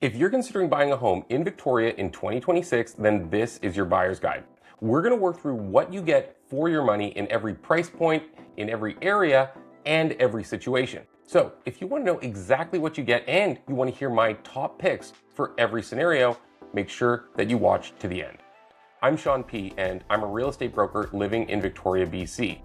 If you're considering buying a home in Victoria in 2026, then this is your buyer's guide. We're going to work through what you get for your money in every price point, in every area, and every situation. So if you want to know exactly what you get and you want to hear my top picks for every scenario, make sure that you watch to the end. I'm Sean P, and I'm a real estate broker living in Victoria, BC.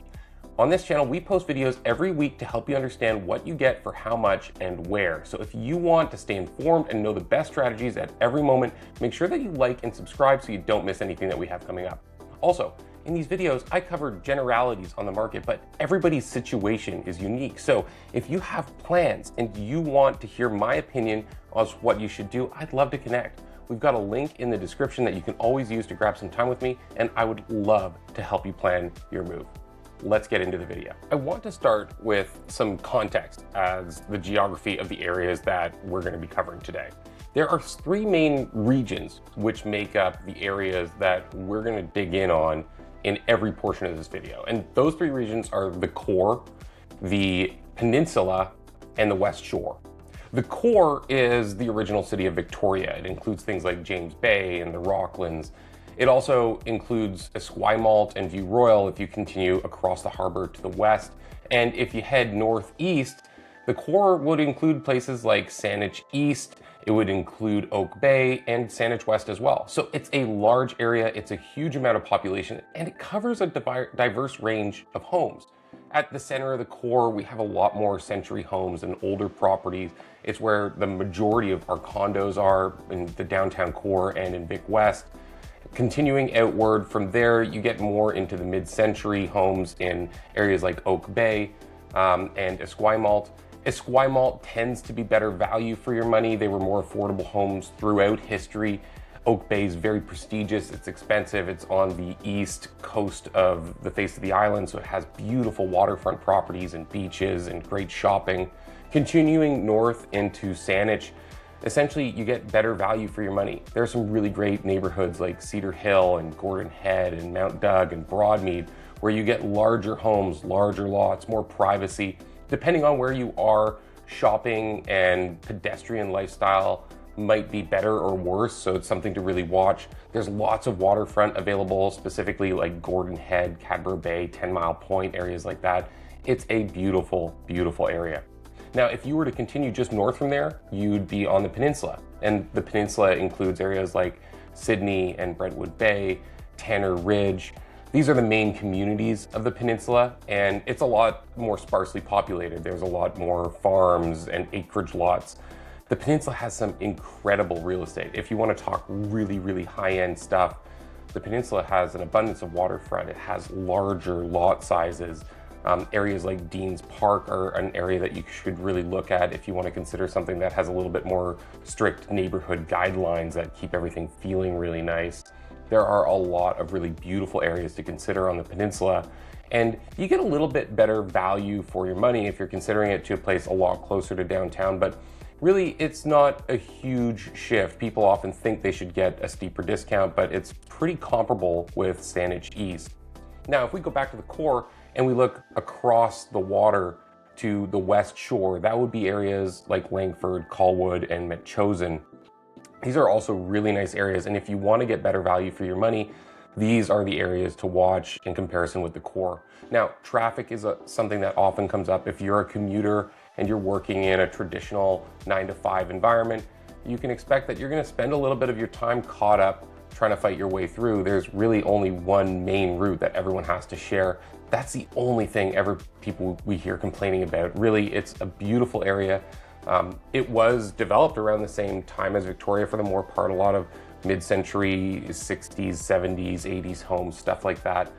On this channel, we post videos every week to help you understand what you get for how much and where. So if you want to stay informed and know the best strategies at every moment, make sure that you like and subscribe so you don't miss anything that we have coming up. Also, in these videos, I cover generalities on the market, but everybody's situation is unique. So if you have plans and you want to hear my opinion on what you should do, I'd love to connect. We've got a link in the description that you can always use to grab some time with me, and I would love to help you plan your move. Let's get into the video. I want to start with some context as the geography of the areas that we're going to be covering today. There are three main regions which make up the areas that we're going to dig in on in every portion of this video. And those three regions are the core, the peninsula, and the West Shore. The core is the original city of Victoria. It includes things like James Bay and the Rocklands. It also includes Esquimalt and View Royal if you continue across the harbor to the west. And if you head northeast, the core would include places like Saanich East, it would include Oak Bay and Saanich West as well. So it's a large area, it's a huge amount of population, and it covers a diverse range of homes. At the center of the core, we have a lot more century homes and older properties. It's where the majority of our condos are in the downtown core and in Vic West. Continuing outward from there, you get more into the mid-century homes in areas like Oak Bay and Esquimalt. Esquimalt tends to be better value for your money. They were more affordable homes throughout history. Oak Bay is very prestigious, it's expensive, it's on the east coast of the face of the island, so it has beautiful waterfront properties and beaches and great shopping. Continuing north into Saanich, essentially you get better value for your money. There are some really great neighborhoods like Cedar Hill and Gordon Head and Mount Doug and Broadmead where you get larger homes, larger lots, more privacy. Depending on where you are, shopping and pedestrian lifestyle might be better or worse, so it's something to really watch. There's lots of waterfront available, specifically like Gordon Head, Cadborough Bay, 10 Mile Point, areas like that. It's a beautiful, beautiful area. Now, if you were to continue just north from there, you'd be on the peninsula. And the peninsula includes areas like Sydney and Brentwood Bay, Tanner Ridge. These are the main communities of the peninsula, and it's a lot more sparsely populated. There's a lot more farms and acreage lots. The peninsula has some incredible real estate. If you want to talk really, really high-end stuff, the peninsula has an abundance of waterfront. It has larger lot sizes. Areas like Dean's Park are an area that you should really look at if you want to consider something that has a little bit more strict neighborhood guidelines that keep everything feeling really nice. There are a lot of really beautiful areas to consider on the peninsula, and you get a little bit better value for your money if you're considering it to a place a lot closer to downtown, but really it's not a huge shift. People often think they should get a steeper discount, but it's pretty comparable with Saanich East. Now, if we go back to the core and we look across the water to the West Shore, that would be areas like Langford, Colwood, and Metchosin. These are also really nice areas, and if you want to get better value for your money, these are the areas to watch in comparison with the core. Now, traffic is something that often comes up. If you're a commuter and you're working in a traditional 9-to-5 environment, you can expect that you're going to spend a little bit of your time caught up trying to fight your way through. There's really only one main route that everyone has to share. That's the only thing people we hear complaining about. Really, it's a beautiful area. It was developed around the same time as Victoria for the more part, a lot of mid-century 60s, 70s, 80s homes, stuff like that.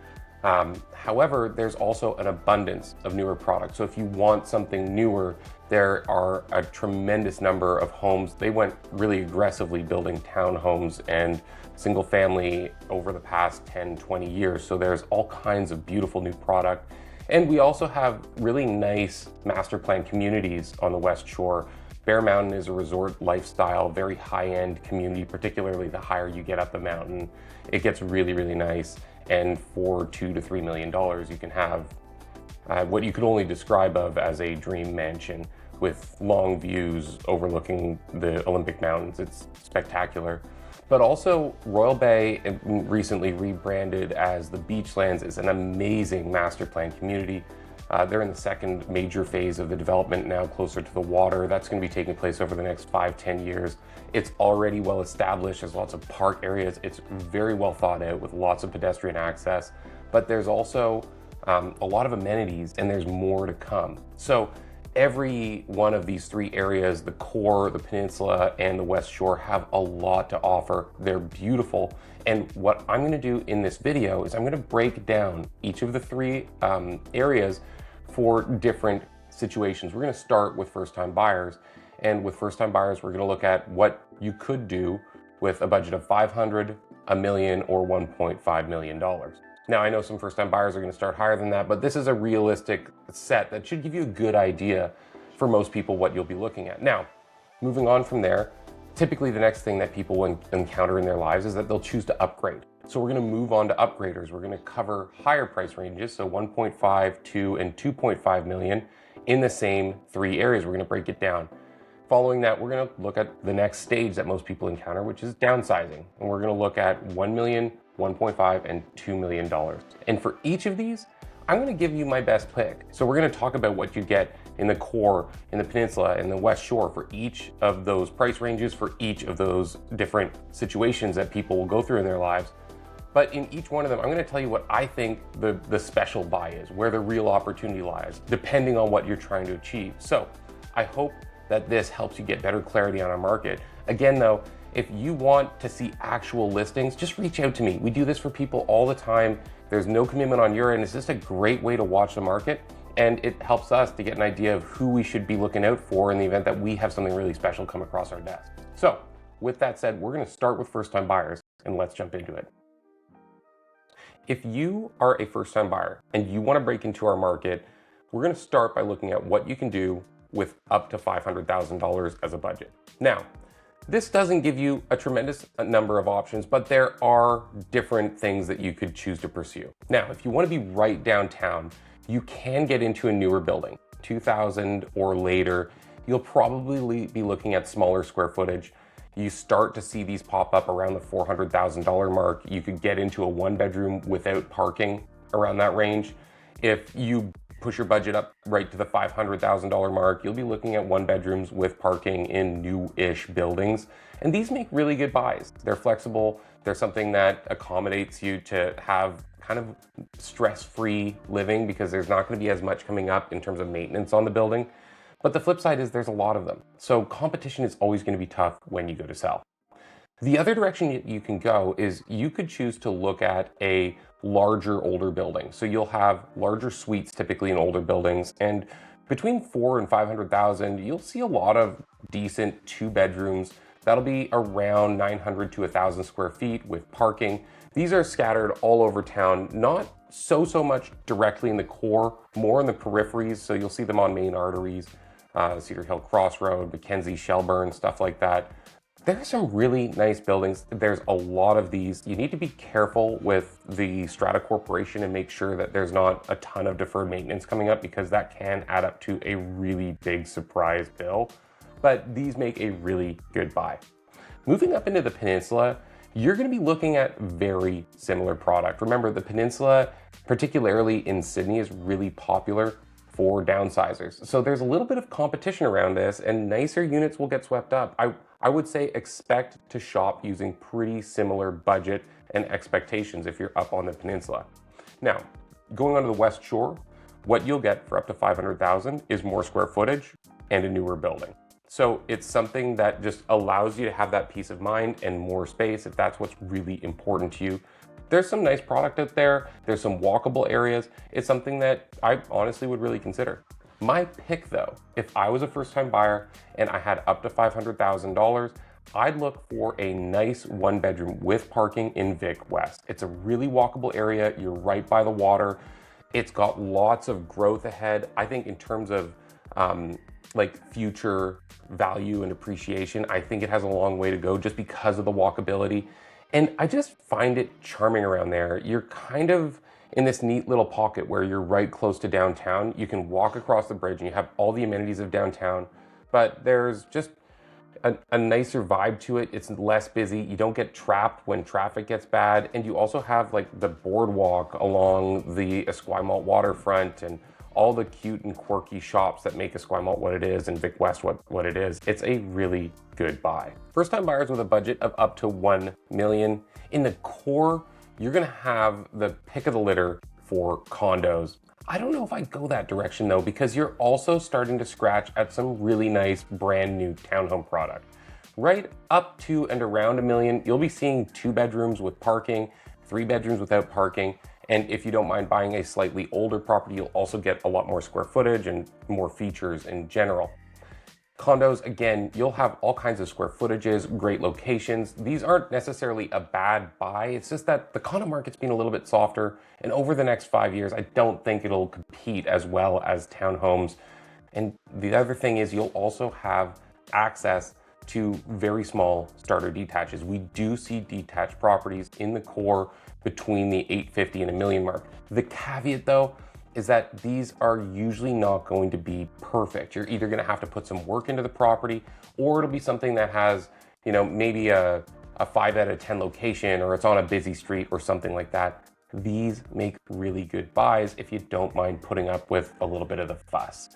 However, there's also an abundance of newer products. So if you want something newer, there are a tremendous number of homes. They went really aggressively building townhomes and single family over the past 10, 20 years. So there's all kinds of beautiful new product. And we also have really nice master plan communities on the West Shore. Bear Mountain is a resort lifestyle, very high-end community, particularly the higher you get up the mountain. It gets really, really nice. And for $2 to $3 million, you can have what you could only describe of as a dream mansion. with long views overlooking the Olympic Mountains. It's spectacular. But also Royal Bay, recently rebranded as the Beachlands, is an amazing master plan community. They're in the second major phase of the development now, closer to the water. That's going to be taking place over the next 5-10 years. It's already well established. There's lots of park areas. It's very well thought out with lots of pedestrian access, but there's also a lot of amenities, and there's more to come. So every one of these three areas, the core, the peninsula, and the West Shore, have a lot to offer. They're beautiful. And what I'm going to do in this video is I'm going to break down each of the three areas for different situations. We're going to start with first-time buyers. And with first-time buyers, we're going to look at what you could do with a budget of $500, $1 million, or $1.5 million. Now, I know some first-time buyers are going to start higher than that, but this is a realistic set that should give you a good idea for most people what you'll be looking at. Now, moving on from there, typically the next thing that people will encounter in their lives is that they'll choose to upgrade. So we're going to move on to upgraders. We're going to cover higher price ranges, so 1.5, 2, and 2.5 million in the same three areas. We're going to break it down. Following that, we're going to look at the next stage that most people encounter, which is downsizing. And we're going to look at 1 million, 1.5, and $2 million. And for each of these, I'm going to give you my best pick. So we're going to talk about what you get in the core, in the peninsula, and the West Shore for each of those price ranges, for each of those different situations that people will go through in their lives. But in each one of them, I'm going to tell you what I think the special buy is, where the real opportunity lies, depending on what you're trying to achieve. So I hope that this helps you get better clarity on our market. Again, though, if you want to see actual listings, just reach out to me. We do this for people all the time. There's no commitment on your end. It's just a great way to watch the market, and it helps us to get an idea of who we should be looking out for in the event that we have something really special come across our desk. So with that said, we're going to start with first-time buyers, and let's jump into it. If you are a first-time buyer and you want to break into our market, we're going to start by looking at what you can do with up to $500,000 as a budget. Now, this doesn't give you a tremendous number of options, but there are different things that you could choose to pursue. Now, if you want to be right downtown, you can get into a newer building, 2000 or later. You'll probably be looking at smaller square footage. You start to see these pop up around the $400,000 mark. You could get into a one-bedroom without parking around that range. If you push your budget up right to the $500,000 mark, you'll be looking at one-bedrooms with parking in new-ish buildings. And these make really good buys. They're flexible. They're something that accommodates you to have kind of stress-free living because there's not going to be as much coming up in terms of maintenance on the building. But the flip side is there's a lot of them. So competition is always going to be tough when you go to sell. The other direction you can go is you could choose to look at a larger, older building. So you'll have larger suites typically in older buildings, and between 400,000 and 500,000, you'll see a lot of decent 2 bedrooms. That'll be around 900 to 1,000 square feet with parking. These are scattered all over town, not so much directly in the core, more in the peripheries. So you'll see them on main arteries, Cedar Hill Crossroad, Mackenzie, Shelburne, stuff like that. There are some really nice buildings. There's a lot of these. You need to be careful with the strata corporation and make sure that there's not a ton of deferred maintenance coming up, because that can add up to a really big surprise bill. But these make a really good buy. Moving up into the peninsula, you're going to be looking at very similar product. Remember, the peninsula, particularly in Sydney, is really popular for downsizers. So there's a little bit of competition around this, and nicer units will get swept up. I would say expect to shop using pretty similar budget and expectations if you're up on the peninsula. Now, going on to the West Shore, what you'll get for up to $500,000 is more square footage and a newer building. So it's something that just allows you to have that peace of mind and more space if that's what's really important to you. There's some nice product out there. There's some walkable areas. It's something that I honestly would really consider. My pick though, if I was a first-time buyer and I had up to $500,000, I'd look for a nice 1-bedroom with parking in Vic West. It's a really walkable area. You're right by the water. It's got lots of growth ahead. I think in terms of like future value and appreciation, I think it has a long way to go just because of the walkability. And I just find it charming around there. You're kind of in this neat little pocket where you're right close to downtown. You can walk across the bridge and you have all the amenities of downtown, but there's just a nicer vibe to it. It's less busy. You don't get trapped when traffic gets bad. And you also have like the boardwalk along the Esquimalt waterfront and all the cute and quirky shops that make Esquimalt what it is and Vic West what it is. It's a really good buy. First time buyers with a budget of up to 1 million. In the core, you're gonna have the pick of the litter for condos. I don't know if I'd go that direction though, because you're also starting to scratch at some really nice brand new townhome product. Right up to and around 1 million, you'll be seeing 2 bedrooms with parking, 3 bedrooms without parking. And if you don't mind buying a slightly older property, you'll also get a lot more square footage and more features in general. Condos, again, you'll have all kinds of square footages, great locations. These aren't necessarily a bad buy. It's just that the condo market's been a little bit softer. And over the next 5 years, I don't think it'll compete as well as townhomes. And the other thing is you'll also have access to very small starter detaches. We do see detached properties in the core between the 850 and 1 million mark. The caveat though, is that these are usually not going to be perfect. You're either gonna have to put some work into the property, or it'll be something that has, maybe a 5 out of 10 location, or it's on a busy street or something like that. These make really good buys if you don't mind putting up with a little bit of the fuss.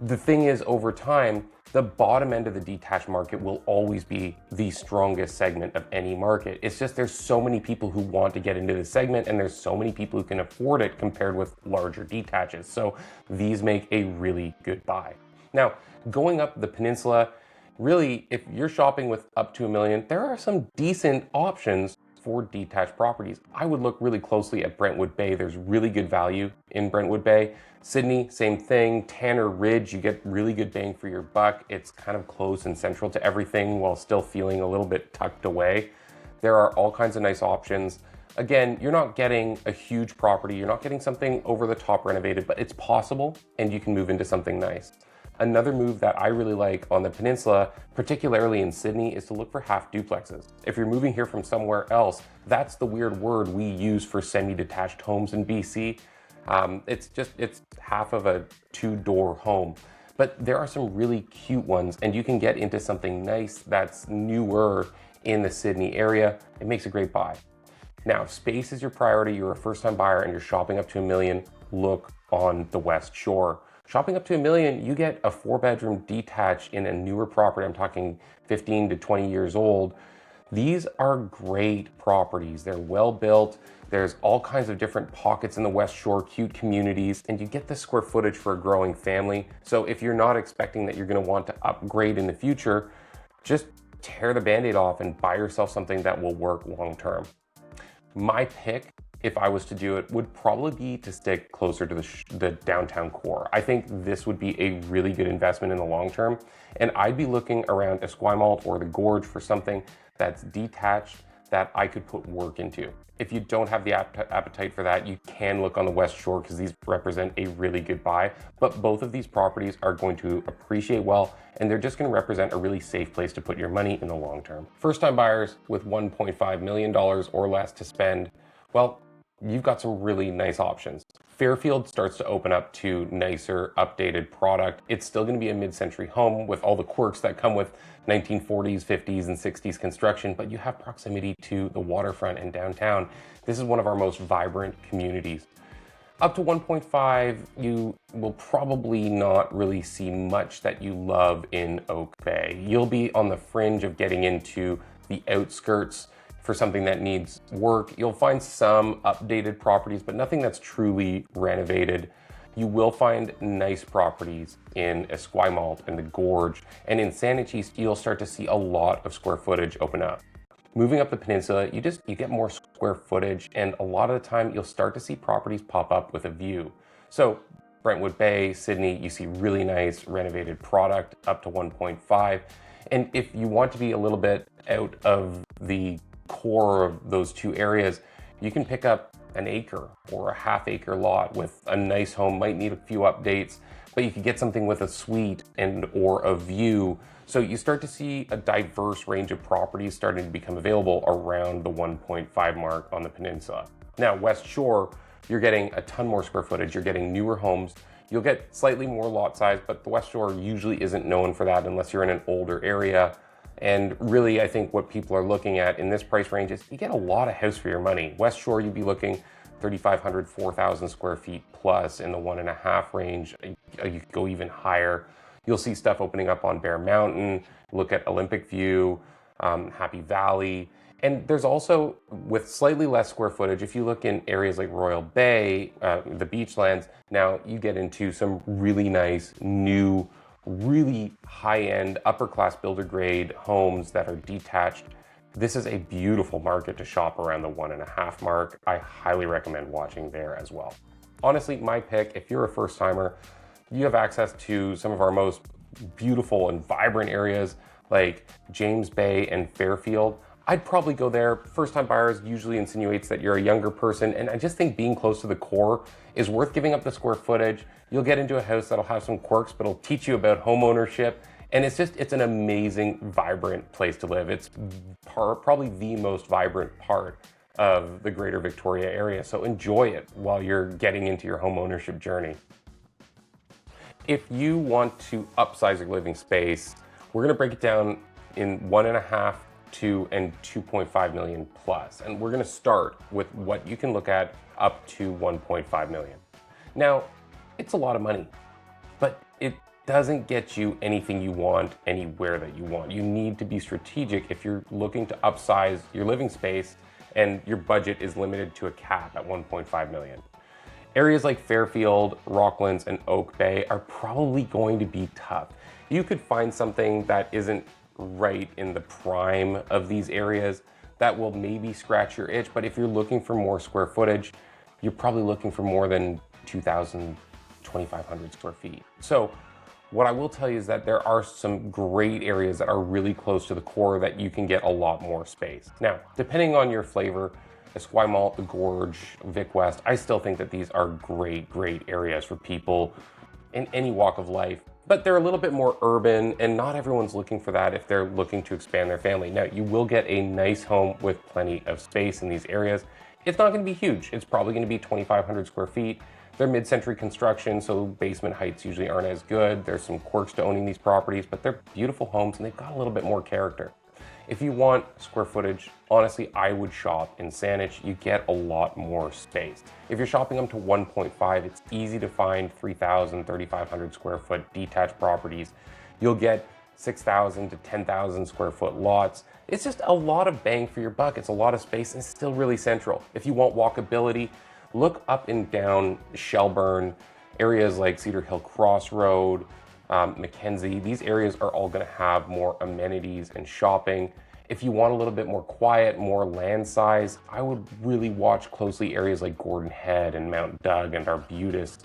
The thing is, over time, the bottom end of the detached market will always be the strongest segment of any market. It's just there's so many people who want to get into this segment, and there's so many people who can afford it compared with larger detaches. So these make a really good buy. Now, going up the peninsula, really, if you're shopping with up to 1 million, there are some decent options for detached properties. I would look really closely at Brentwood Bay. There's really good value in Brentwood Bay. Sydney, same thing. Tanner Ridge, you get really good bang for your buck. It's kind of close and central to everything while still feeling a little bit tucked away. There are all kinds of nice options. Again, you're not getting a huge property. You're not getting something over the top renovated, but it's possible and you can move into something nice. Another move that I really like on the peninsula, particularly in Sydney, is to look for half duplexes. If you're moving here from somewhere else, that's the weird word we use for semi-detached homes in BC. It's half of a 2-door home. But there are some really cute ones, and you can get into something nice that's newer in the Sydney area. It makes a great buy. Now, if space is your priority, you're a first-time buyer and you're shopping up to 1 million, look on the West Shore. Shopping up to 1 million, you get a 4-bedroom detached in a newer property. I'm talking 15 to 20 years old. These are great properties. They're well built. There's all kinds of different pockets in the West Shore, cute communities, and you get the square footage for a growing family. So if you're not expecting that you're gonna want to upgrade in the future, just tear the Band-Aid off and buy yourself something that will work long-term. My pick, if I was to do it, would probably be to stick closer to the downtown core. I think this would be a really good investment in the long term, and I'd be looking around Esquimalt or the Gorge for something that's detached that I could put work into. If you don't have the appetite for that, you can look on the West Shore because these represent a really good buy, but both of these properties are going to appreciate well, and they're just going to represent a really safe place to put your money in the long term. First-time buyers with $1.5 million or less to spend, well, you've got some really nice options. Fairfield starts to open up to nicer, updated product. It's still going to be a mid-century home with all the quirks that come with 1940s, 50s, and 60s construction, but you have proximity to the waterfront and downtown. This is one of our most vibrant communities. Up to 1.5, you will probably not really see much that you love in Oak Bay. You'll be on the fringe of getting into the outskirts for something that needs work. You'll find some updated properties, but nothing that's truly renovated. You will find nice properties in Esquimalt and the Gorge, and in Saanich East, you'll start to see a lot of square footage open up. Moving up the peninsula, you get more square footage, and a lot of the time you'll start to see properties pop up with a view. So Brentwood Bay, Sydney, you see really nice renovated product up to 1.5. And if you want to be a little bit out of the core of those two areas, you can pick up an acre or a half-acre lot with a nice home. Might need a few updates, but you could get something with a suite and or a view. So you start to see a diverse range of properties starting to become available around the 1.5 mark on the peninsula. Now, West Shore, you're getting a ton more square footage, you're getting newer homes, you'll get slightly more lot size, but the West Shore usually isn't known for that unless you're in an older area. And really, I think what people are looking at in this price range is you get a lot of house for your money. West Shore, you'd be looking 3,500, 4,000 square feet plus in the 1.5 range. You could go even higher. You'll see stuff opening up on Bear Mountain, look at Olympic View, Happy Valley. And there's also, with slightly less square footage, if you look in areas like Royal Bay, the beachlands, now you get into some really nice, new, really high-end, upper-class builder-grade homes that are detached. This is a beautiful market to shop around the 1.5 mark. I highly recommend watching there as well. Honestly, my pick, if you're a first-timer, you have access to some of our most beautiful and vibrant areas like James Bay and Fairfield. I'd probably go there. First-time buyers usually insinuates that you're a younger person, and I just think being close to the core is worth giving up the square footage. You'll get into a house that'll have some quirks, but it'll teach you about home ownership, and it's an amazing, vibrant place to live. It's probably the most vibrant part of the greater Victoria area, so enjoy it while you're getting into your home ownership journey. If you want to upsize your living space, we're gonna break it down in 1.5 and 2.5 million plus. And we're gonna start with what you can look at up to 1.5 million. Now, it's a lot of money, but it doesn't get you anything you want anywhere that you want. You need to be strategic if you're looking to upsize your living space and your budget is limited to a cap at 1.5 million. Areas like Fairfield, Rocklands, and Oak Bay are probably going to be tough. You could find something that isn't right in the prime of these areas that will maybe scratch your itch, but if you're looking for more square footage, you're probably looking for more than 2,000, 2,500 square feet. So what I will tell you is that there are some great areas that are really close to the core that you can get a lot more space. Now, depending on your flavor, Esquimalt, the Gorge, Vic West, I still think that these are great areas for people in any walk of life. But they're a little bit more urban, and not everyone's looking for that if they're looking to expand their family. Now, you will get a nice home with plenty of space in these areas. It's not gonna be huge. It's probably gonna be 2,500 square feet. They're mid-century construction, so basement heights usually aren't as good. There's some quirks to owning these properties, but they're beautiful homes and they've got a little bit more character. If you want square footage, honestly, I would shop in Saanich. You get a lot more space. If you're shopping up to 1.5, it's easy to find 3,000, 3,500 square foot detached properties. You'll get 6,000 to 10,000 square foot lots. It's just a lot of bang for your buck. It's a lot of space and it's still really central. If you want walkability, look up and down Shelburne, areas like Cedar Hill Crossroad, Mackenzie. These areas are all going to have more amenities and shopping. If you want a little bit more quiet, more land size, I would really watch closely areas like Gordon Head and Mount Doug and Arbutus,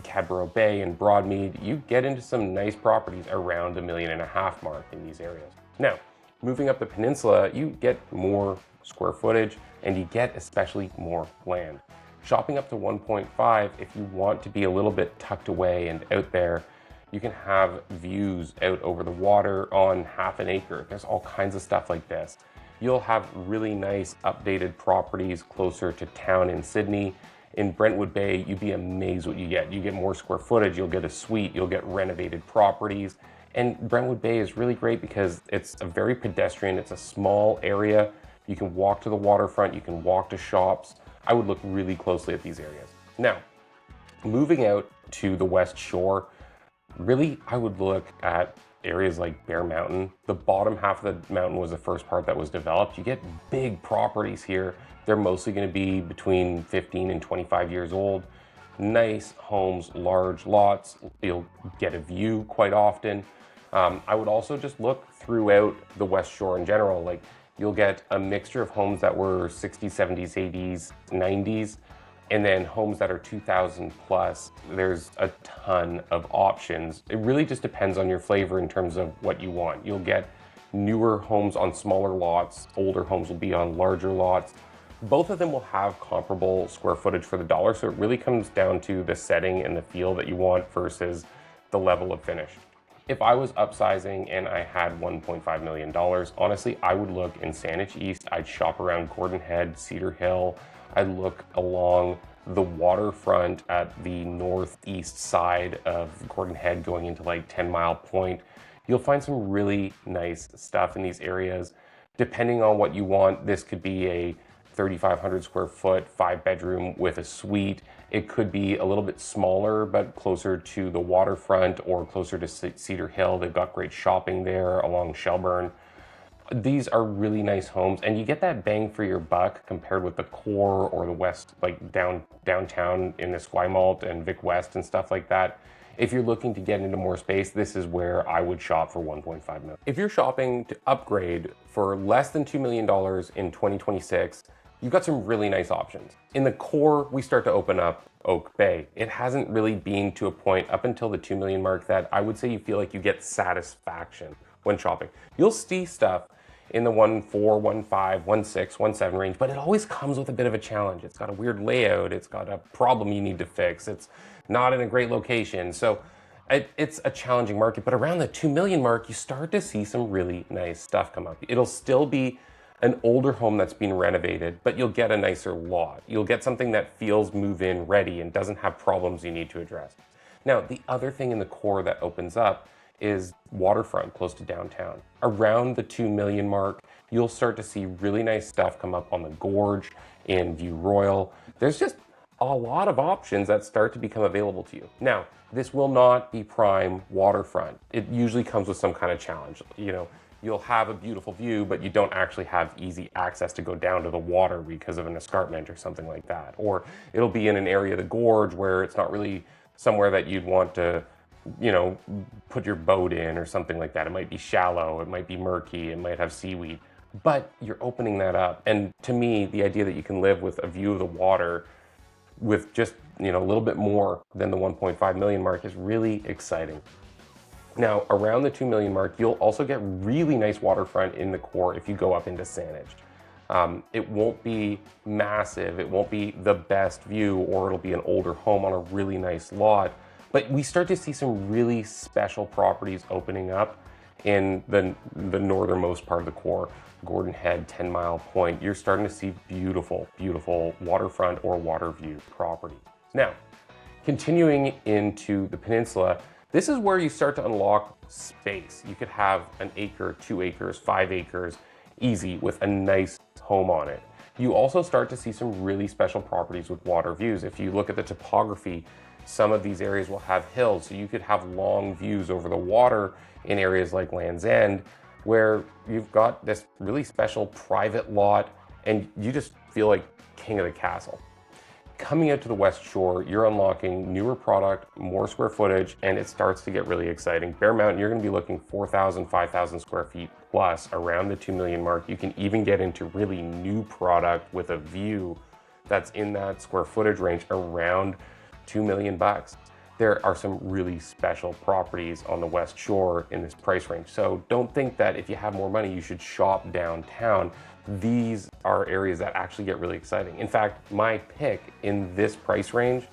Cadborough Bay and Broadmead. You get into some nice properties around the 1.5 million mark in these areas. Now, moving up the peninsula, you get more square footage and you get especially more land. Shopping up to 1.5, if you want to be a little bit tucked away and out there, you can have views out over the water on half an acre. There's all kinds of stuff like this. You'll have really nice updated properties closer to town in Sydney. In Brentwood Bay, you'd be amazed what you get. You get more square footage, you'll get a suite, you'll get renovated properties. And Brentwood Bay is really great because it's a very pedestrian, it's a small area. You can walk to the waterfront, you can walk to shops. I would look really closely at these areas. Now, moving out to the West Shore, really, I would look at areas like Bear Mountain. The bottom half of the mountain was the first part that was developed. You get big properties here. They're mostly going to be between 15 and 25 years old. Nice homes, large lots. You'll get a view quite often. I would also just look throughout the West Shore in general. Like, you'll get a mixture of homes that were 60s, 70s, 80s, 90s, and then homes that are 2,000 plus. There's a ton of options. It really just depends on your flavor in terms of what you want. You'll get newer homes on smaller lots. Older homes will be on larger lots. Both of them will have comparable square footage for the dollar, so it really comes down to the setting and the feel that you want versus the level of finish. If I was upsizing and I had $1.5 million, honestly, I would look in Saanich East. I'd shop around Gordon Head, Cedar Hill. I'd look along the waterfront at the northeast side of Gordon Head going into like 10 Mile Point, you'll find some really nice stuff in these areas. Depending on what you want, this could be a 3,500 square foot, 5-bedroom with a suite. It could be a little bit smaller, but closer to the waterfront or closer to Cedar Hill. They've got great shopping there along Shelburne. These are really nice homes, and you get that bang for your buck compared with the core or the west, like downtown in the Esquimalt and Vic West and stuff like that. If you're looking to get into more space, this is where I would shop for 1.5 million. If you're shopping to upgrade for less than $2 million in 2026, you've got some really nice options. In the core, we start to open up Oak Bay. It hasn't really been to a point up until the 2 million mark that I would say you feel like you get satisfaction when shopping. You'll see stuff in the 1.4, 1.5, 1.6, 1.7 range, but it always comes with a bit of a challenge. It's got a weird layout, it's got a problem you need to fix, it's not in a great location. So it's a challenging market, but around the 2 million mark, you start to see some really nice stuff come up. It'll still be an older home that's been renovated, but you'll get a nicer lot. You'll get something that feels move-in ready and doesn't have problems you need to address. Now, the other thing in the core that opens up is waterfront close to downtown. Around the 2 million mark, you'll start to see really nice stuff come up on the Gorge, in View Royal. There's just a lot of options that start to become available to you. Now, this will not be prime waterfront. It usually comes with some kind of challenge. You know, you'll have a beautiful view, but you don't actually have easy access to go down to the water because of an escarpment or something like that. Or it'll be in an area of the gorge where it's not really somewhere that you'd want to, you know, put your boat in or something like that. It might be shallow, it might be murky, it might have seaweed, but you're opening that up. And to me, the idea that you can live with a view of the water with just, you know, a little bit more than the 1.5 million mark is really exciting. Now, around the 2 million mark, you'll also get really nice waterfront in the core if you go up into Saanich. It won't be massive, it won't be the best view, or it'll be an older home on a really nice lot, but we start to see some really special properties opening up in the northernmost part of the core. Gordon Head, 10 Mile Point, you're starting to see beautiful, beautiful waterfront or water view properties. Now, continuing into the peninsula, this is where you start to unlock space. You could have an acre, 2 acres, 5 acres, easy with a nice home on it. You also start to see some really special properties with water views. If you look at the topography, some of these areas will have hills, so you could have long views over the water in areas like Land's End, where you've got this really special private lot and you just feel like king of the castle. Coming out to the West Shore, you're unlocking newer product, more square footage, and it starts to get really exciting. Bear Mountain, you're gonna be looking 4,000, 5,000 square feet plus around the 2 million mark. You can even get into really new product with a view that's in that square footage range around 2 million bucks. There are some really special properties on the West Shore in this price range. So don't think that if you have more money, you should shop downtown. These are areas that actually get really exciting. In fact, my pick in this price range,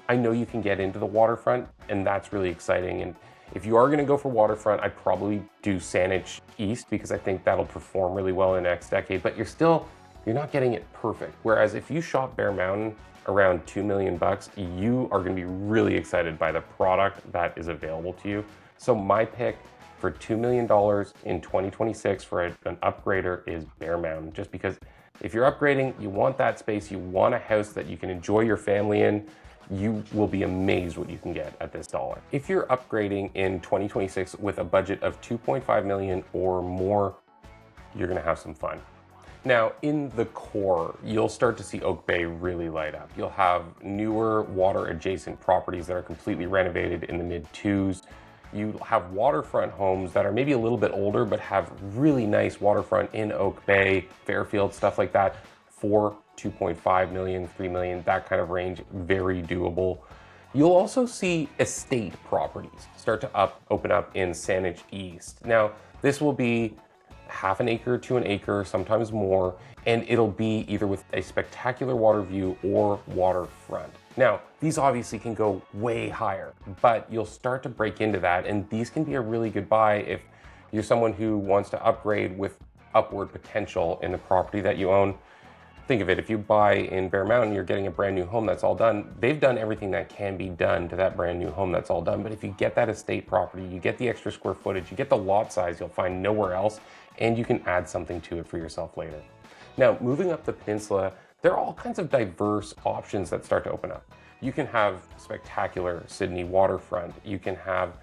I know you can get into the waterfront, and that's really exciting. And if you are gonna go for waterfront, I'd probably do Saanich East because I think that'll perform really well in the next decade, but you're not getting it perfect. Whereas if you shop Bear Mountain around 2 million bucks, you are gonna be really excited by the product that is available to you. So my pick for $2 million in 2026 for an upgrader is Bear Mountain, just because if you're upgrading, you want that space, you want a house that you can enjoy your family in, you will be amazed what you can get at this dollar. If you're upgrading in 2026 with a budget of 2.5 million or more, you're gonna have some fun. Now, in the core, you'll start to see Oak Bay really light up. You'll have newer water-adjacent properties that are completely renovated in the mid-2s. You have waterfront homes that are maybe a little bit older, but have really nice waterfront in Oak Bay, Fairfield, stuff like that, for 2.5 million, 3 million, that kind of range, very doable. You'll also see estate properties start to open up in Saanich East. Now, this will be half an acre to an acre, sometimes more, and it'll be either with a spectacular water view or waterfront. Now, these obviously can go way higher, but you'll start to break into that, and these can be a really good buy if you're someone who wants to upgrade with upward potential in the property that you own. Think of it, if you buy in Bear Mountain, you're getting a brand new home that's all done. They've done everything that can be done to that brand new home that's all done. But if you get that estate property, you get the extra square footage, you get the lot size you'll find nowhere else, and you can add something to it for yourself later. Now, moving up the peninsula, there are all kinds of diverse options that start to open up. You can have spectacular Sydney waterfront. You can have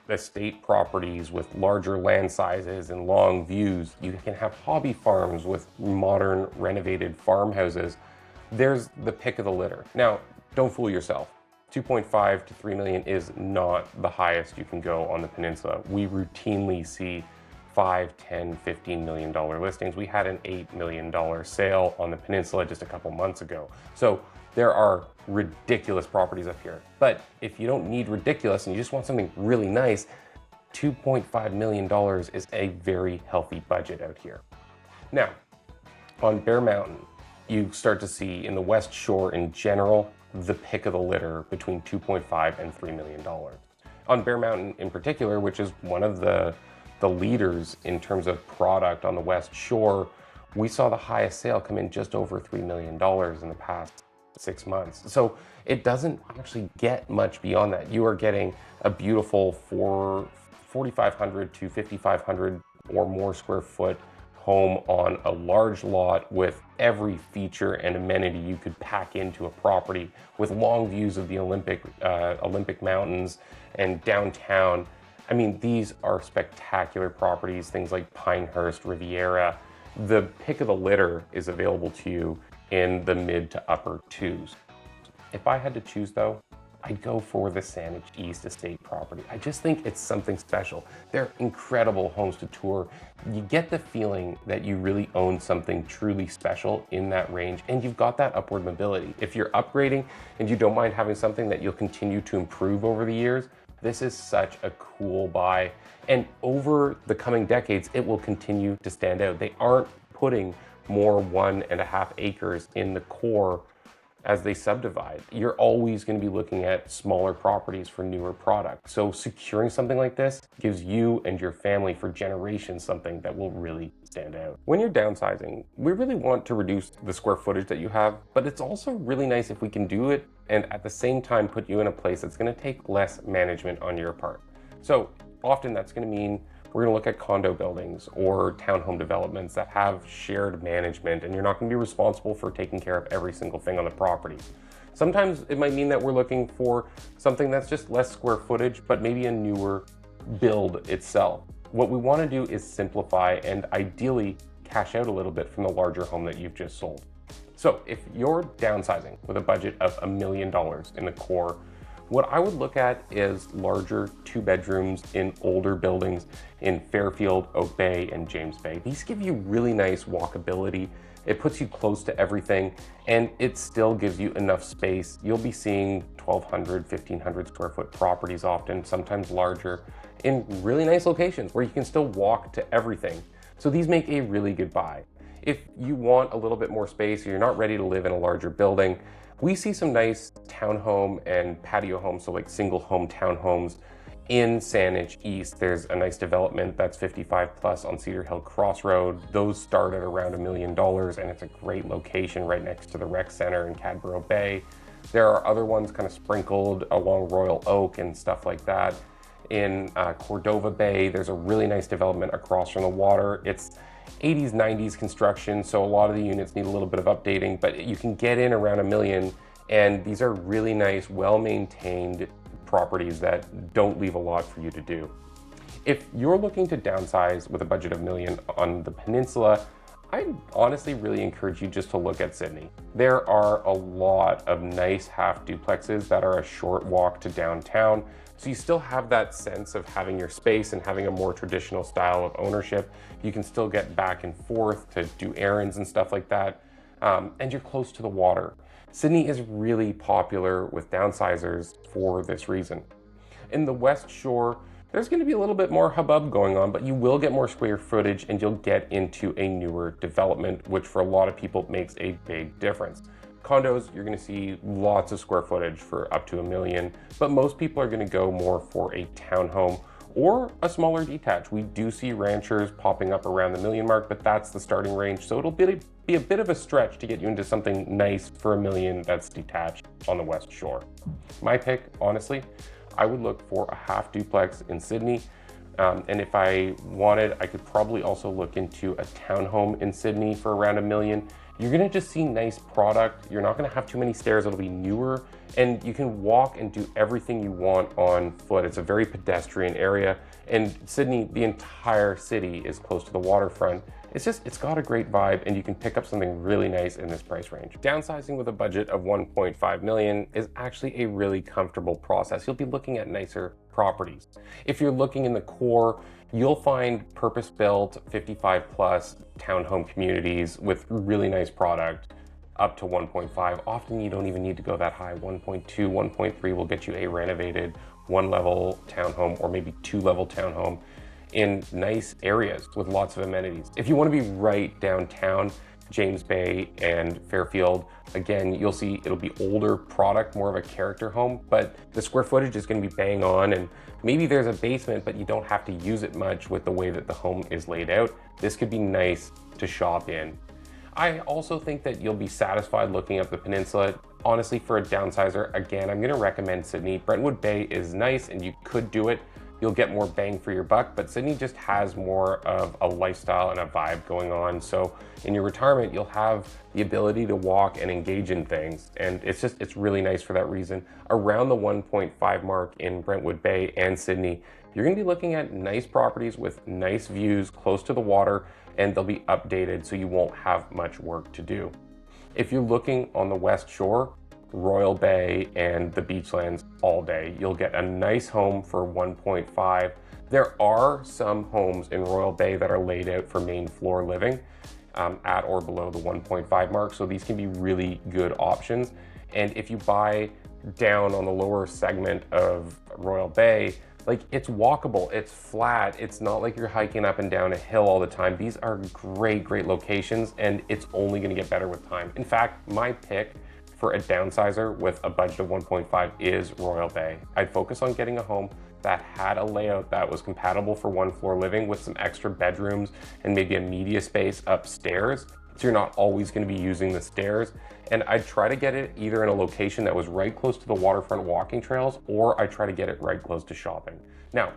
estate properties with larger land sizes and long views. You can have hobby farms with modern renovated farmhouses. There's the pick of the litter. Now, don't fool yourself. 2.5 to 3 million is not the highest you can go on the peninsula. We routinely see 5, 10, $15 million listings. We had an $8 million sale on the peninsula just a couple months ago. So there are ridiculous properties up here. But if you don't need ridiculous and you just want something really nice, $2.5 million is a very healthy budget out here. Now, on Bear Mountain, you start to see in the West Shore in general, the pick of the litter between $2.5 and $3 million. On Bear Mountain in particular, which is one of the leaders in terms of product on the West Shore, we saw the highest sale come in just over $3 million in the past 6 months. So it doesn't actually get much beyond that. You are getting a beautiful 4,500 to 5,500 or more square foot home on a large lot with every feature and amenity you could pack into a property, with long views of the Olympic Mountains and downtown. I mean, these are spectacular properties, things like Pinehurst, Riviera. The pick of the litter is available to you in the mid to upper twos. If I had to choose though, I'd go for the Saanich East Estate property. I just think it's something special. They're incredible homes to tour. You get the feeling that you really own something truly special in that range, and you've got that upward mobility. If you're upgrading and you don't mind having something that you'll continue to improve over the years, this is such a cool buy. And over the coming decades, it will continue to stand out. They aren't putting more 1.5 acres in the core as they subdivide. You're always going to be looking at smaller properties for newer products. So securing something like this gives you and your family for generations something that will really stand out. When you're downsizing, we really want to reduce the square footage that you have, but it's also really nice if we can do it and at the same time put you in a place that's going to take less management on your part. So often that's going to mean we're going to look at condo buildings or townhome developments that have shared management, and you're not going to be responsible for taking care of every single thing on the property. Sometimes it might mean that we're looking for something that's just less square footage, but maybe a newer build itself. What we want to do is simplify and ideally cash out a little bit from the larger home that you've just sold. So if you're downsizing with a budget of $1 million in the core, what I would look at is larger 2 bedrooms in older buildings in Fairfield, Oak Bay, and James Bay. These give you really nice walkability. It puts you close to everything, and it still gives you enough space. You'll be seeing 1,200, 1,500 square foot properties often, sometimes larger, in really nice locations where you can still walk to everything. So these make a really good buy. If you want a little bit more space or you're not ready to live in a larger building, we see some nice townhome and patio homes, so like single home townhomes in Saanich East. There's a nice development that's 55 plus on Cedar Hill Crossroad. Those start at around $1 million, and it's a great location right next to the rec center in Cadboro Bay. There are other ones kind of sprinkled along Royal Oak and stuff like that. In Cordova Bay, there's a really nice development across from the water. It's 80s, 90s construction, so a lot of the units need a little bit of updating, but you can get in around $1 million, and these are really nice, well-maintained properties that don't leave a lot for you to do. If you're looking to downsize with a budget of $1 million on the peninsula, I honestly really encourage you just to look at Sydney. There are a lot of nice half duplexes that are a short walk to downtown, so you still have that sense of having your space and having a more traditional style of ownership. You can still get back and forth to do errands and stuff like that, and you're close to the water. Sydney is really popular with downsizers for this reason. In the West Shore, there's going to be a little bit more hubbub going on, but you will get more square footage and you'll get into a newer development, which for a lot of people makes a big difference. Condos, you're going to see lots of square footage for up to $1 million, but most people are going to go more for a townhome or a smaller detached. We do see ranchers popping up around the $1 million mark, but that's the starting range. So it'll be a bit of a stretch to get you into something nice for $1 million that's detached on the West Shore. My pick, honestly, I would look for a half duplex in Sydney. And if I wanted, I could probably also look into a townhome in Sydney for around $1 million. You're gonna just see nice product. You're not gonna have too many stairs. It'll be newer, and you can walk and do everything you want on foot. It's a very pedestrian area. And Sydney, the entire city is close to the waterfront. It's got a great vibe, and you can pick up something really nice in this price range. Downsizing with a budget of 1.5 million is actually a really comfortable process. You'll be looking at nicer properties. If you're looking in the core, you'll find purpose-built 55 plus townhome communities with really nice product up to 1.5. Often you don't even need to go that high. 1.2, 1.3 will get you a renovated 1-level townhome or maybe 2-level townhome in nice areas with lots of amenities. If you want to be right downtown, James Bay and Fairfield, again, you'll see it'll be older product, more of a character home, but the square footage is going to be bang on, and maybe there's a basement, but you don't have to use it much with the way that the home is laid out. This could be nice to shop in. I also think that you'll be satisfied looking up the Peninsula. Honestly, for a downsizer, again, I'm going to recommend Sydney. Brentwood Bay is nice and you could do it. You'll get more bang for your buck, but Sydney just has more of a lifestyle and a vibe going on. So in your retirement, you'll have the ability to walk and engage in things. And it's really nice for that reason. Around the 1.5 mark in Brentwood Bay and Sydney, you're gonna be looking at nice properties with nice views close to the water, and they'll be updated so you won't have much work to do. If you're looking on the West Shore, Royal Bay and the Beachlands all day, you'll get a nice home for 1.5. There are some homes in Royal Bay that are laid out for main floor living at or below the 1.5 mark. So these can be really good options. And if you buy down on the lower segment of Royal Bay, like, it's walkable, it's flat, it's not like you're hiking up and down a hill all the time. These are great locations, and it's only gonna get better with time. In fact, my pick for a downsizer with a budget of 1.5 is Royal Bay. I'd focus on getting a home that had a layout that was compatible for 1-floor living with some extra bedrooms and maybe a media space upstairs, so you're not always going to be using the stairs. And I'd try to get it either in a location that was right close to the waterfront walking trails, or I try to get it right close to shopping. Now,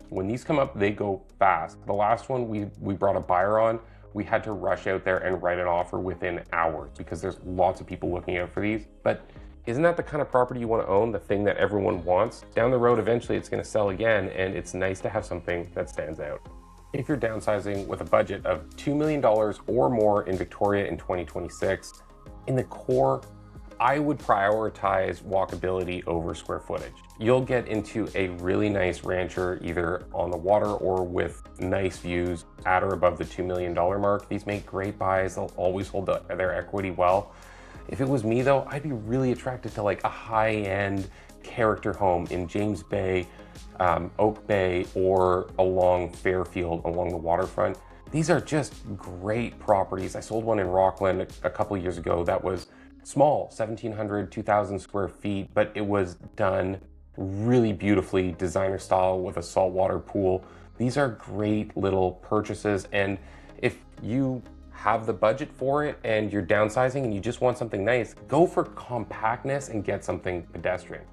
when these come up, they go fast. The last one we brought a buyer on, we had to rush out there and write an offer within hours because there's lots of people looking out for these. But isn't that the kind of property you want to own, the thing that everyone wants? Down the road, eventually it's going to sell again, and it's nice to have something that stands out. If you're downsizing with a budget of $2 million or more in Victoria in 2026, in the core, I would prioritize walkability over square footage. You'll get into a really nice rancher either on the water or with nice views at or above the $2 million mark. These make great buys. They'll always hold their equity well. If it was me though, I'd be really attracted to like a high-end character home in James Bay, Oak Bay, or along Fairfield, along the waterfront. These are just great properties. I sold one in Rockland a couple years ago that was small, 1,700, 2,000 square feet, but it was done really beautifully, designer style with a saltwater pool. These are great little purchases, and if you have the budget for it and you're downsizing and you just want something nice, go for compactness and get something pedestrian.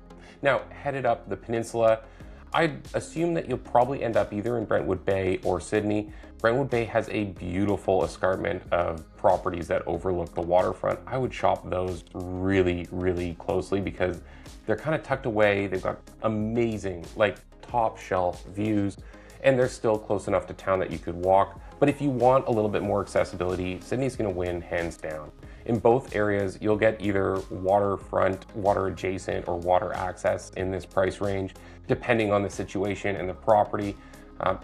Now, headed up the Peninsula, I'd assume that you'll probably end up either in Brentwood Bay or Sydney. Brentwood Bay has a beautiful escarpment of properties that overlook the waterfront. I would shop those really closely because they're kind of tucked away. They've got amazing, like, top shelf views, and they're still close enough to town that you could walk. But if you want a little bit more accessibility, Sydney's gonna win hands down. In both areas, you'll get either waterfront, water adjacent, or water access in this price range, depending on the situation and the property.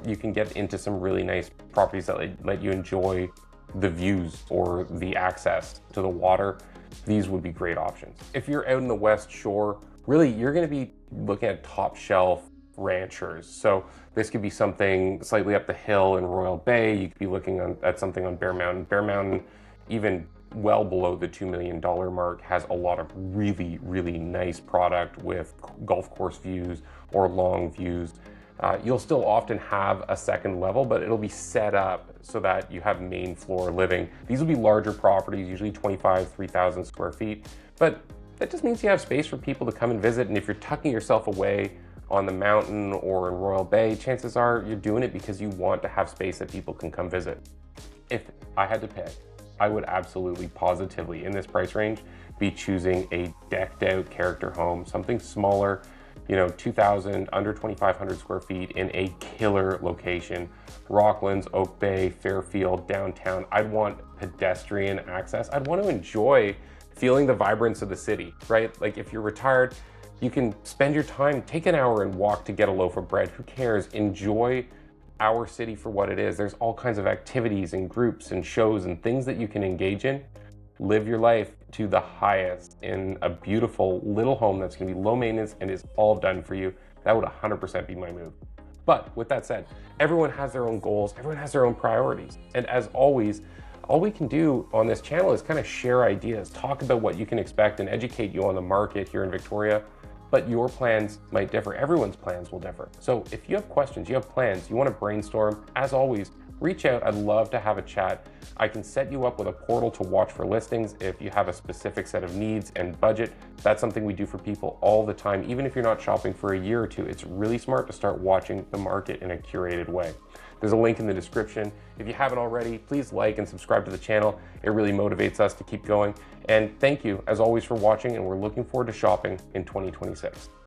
You can get into some really nice properties that let you enjoy the views or the access to the water. These would be great options. If you're out in the West Shore, really, you're gonna be looking at top shelf ranchers. So this could be something slightly up the hill in Royal Bay. You could be looking at something on Bear Mountain. Bear Mountain, even well below the $2 million mark, has a lot of really nice product with golf course views or long views. You'll still often have a second level, but it'll be set up so that you have main floor living. These will be larger properties, usually 3,000 square feet, but that just means you have space for people to come and visit. And if you're tucking yourself away on the mountain or in Royal Bay, chances are you're doing it because you want to have space that people can come visit. If I had to pick, I would absolutely, positively, in this price range, be choosing a decked out character home, something smaller, 2,000, under 2,500 square feet in a killer location. Rocklands, Oak Bay, Fairfield, downtown. I'd want pedestrian access. I'd want to enjoy feeling the vibrance of the city, right? Like if you're retired, you can spend your time, take an hour and walk to get a loaf of bread. Who cares? Enjoy our city for what it is. There's all kinds of activities and groups and shows and things that you can engage in. Live your life to the highest in a beautiful little home that's gonna be low maintenance and is all done for you. That would 100% be my move. But with that said, everyone has their own goals, everyone has their own priorities. And as always, all we can do on this channel is kind of share ideas, talk about what you can expect and educate you on the market here in Victoria. But your plans might differ. Everyone's plans will differ. So if you have questions, you have plans, you want to brainstorm, as always, reach out. I'd love to have a chat. I can set you up with a portal to watch for listings if you have a specific set of needs and budget. That's something we do for people all the time. Even if you're not shopping for a year or two, it's really smart to start watching the market in a curated way. There's a link in the description. If you haven't already, please like and subscribe to the channel. It really motivates us to keep going. And thank you, as always, for watching, and we're looking forward to shopping in 2026.